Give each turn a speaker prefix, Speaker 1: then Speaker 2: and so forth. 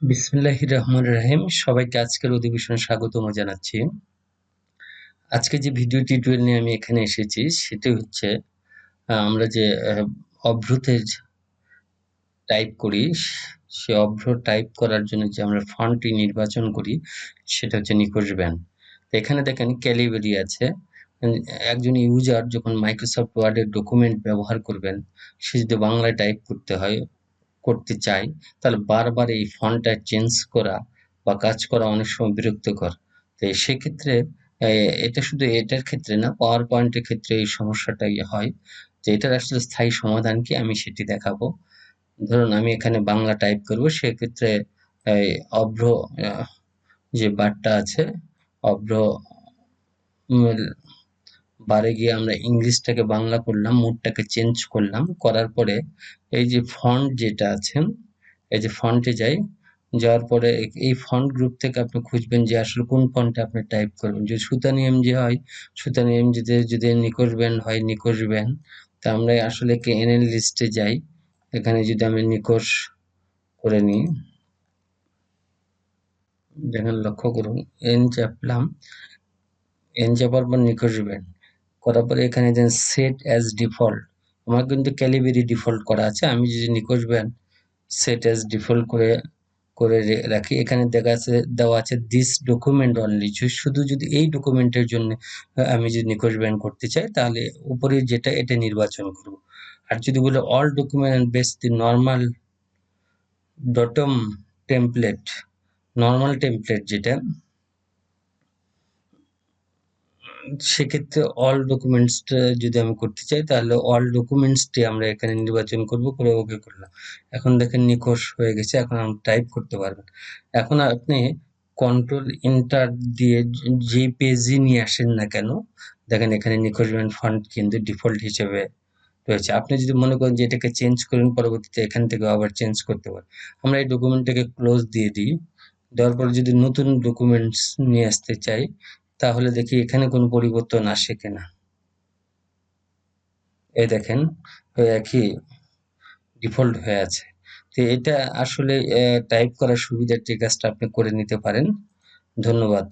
Speaker 1: বিসমিল্লাহির রহমানির রহিম। সবাইকে আজকের অধিবেশনে স্বাগতম জানাচ্ছি। আজকে যে ভিডিও টিউটোরিয়াল নিয়ে আমি এখানে এসেছি সেটি হচ্ছে আমরা যে অভ্রতে টাইপ করি, সে অভ্র টাইপ করার জন্য যে আমরা ফন্টটি নির্বাচন করি সেটা হচ্ছে নিখোঁজ ব্যান। তো এখানে দেখেন ক্যালিব্রি আছে। একজন ইউজার যখন মাইক্রোসফট ওয়ার্ডের ডকুমেন্ট ব্যবহার করবেন, সে যদি বাংলায় টাইপ করতে চাই, তাহলে বারবার এই ফন্টটা চেঞ্জ করা বা কাজ করা অনেক সময় বিরক্তিকর। তো সেক্ষেত্রে এটা শুধু এটার ক্ষেত্রে না, পাওয়ার পয়েন্টের ক্ষেত্রে এই সমস্যাটাই হয়। যে এটার আসলে স্থায়ী সমাধান কি, আমি সেটি দেখাবো। ধরুন আমি এখানে বাংলা টাইপ করব, সেক্ষেত্রে এই অভ্র যে বারটা আছে, অভ্র বারে গিয়ে আমরা ইংলিশটাকে বাংলা করলাম, মুডটাকে চেঞ্জ করলাম, করার পরে এই যে ফন্ট যেটা আছে, এই যে ফন্টে যাই, যাওয়ার পরে এই ফন্ট গ্রুপ থেকে আপনি খুঁজবেন যে আসলে কোন ফন্টে আপনি টাইপ করবেন। যদি সুতানি এমজি হয়, সুতানি এমজিতে যদি নিখোঁজ ব্যান হয়, নিখোঁজ ব্যান। তা আমরা আসলে কি এনএল লিস্টে যাই, এখানে যদি আমি নিখোঁজ করে নিই, দেখেন লক্ষ্য করুন, এন চাপলাম, এন চাপার পর নিখোঁজ ব্যান করার পরে এখানে দেন সেট অ্যাজ ডিফল্ট। আমার কিন্তু ক্যালিব্রি ডিফল্ট করা আছে। আমি যদি নিখোঁজ ব্যান সেট অ্যাজ ডিফল্ট করে রাখি, এখানে দেওয়া আছে দিস ডকুমেন্ট অনলি। শুধু যদি এই ডকুমেন্টের জন্য আমি যদি নিখোঁজ ব্যান করতে চাই, তাহলে উপরে যেটা এটা নির্বাচন করব। আর যদি বলে all document base the normal dotm template, normal template যেটা, সেক্ষেত্রে অল ডকুমেন্টসটা যদি আমি করতে চাই, তাহলে অল ডকুমেন্টসটি আমরা এখানে নির্বাচন করব, করে ওকে করলাম। এখন দেখেন নিখোঁজ হয়ে গেছে, এখন আপনি টাইপ করতে পারবেন। এখন আপনি কন্ট্রোল এন্টার দিয়ে যে পেজই নিয়ে আসেন না কেন, দেখেন এখানে নিখোঁজ ব্যান ফন্ট কিন্তু ডিফল্ট হিসেবে রয়েছে। আপনি যদি মনে করেন যে এটাকে চেঞ্জ করেন, পরবর্তীতে এখান থেকে আবার চেঞ্জ করতে পারেন। আমরা এই ডকুমেন্টটাকে ক্লোজ দিয়ে দিই। দেওয়ার পরে যদি নতুন ডকুমেন্টস নিয়ে আসতে চাই, তাহলে দেখি এখানে কোনো পরিবর্তন আসে কিনা। এই দেখেন একই ডিফল্ট হয়ে আছে। তো এটা আসলে টাইপ করার সুবিধার্থে কাজটা আপনি করে নিতে পারেন। ধন্যবাদ।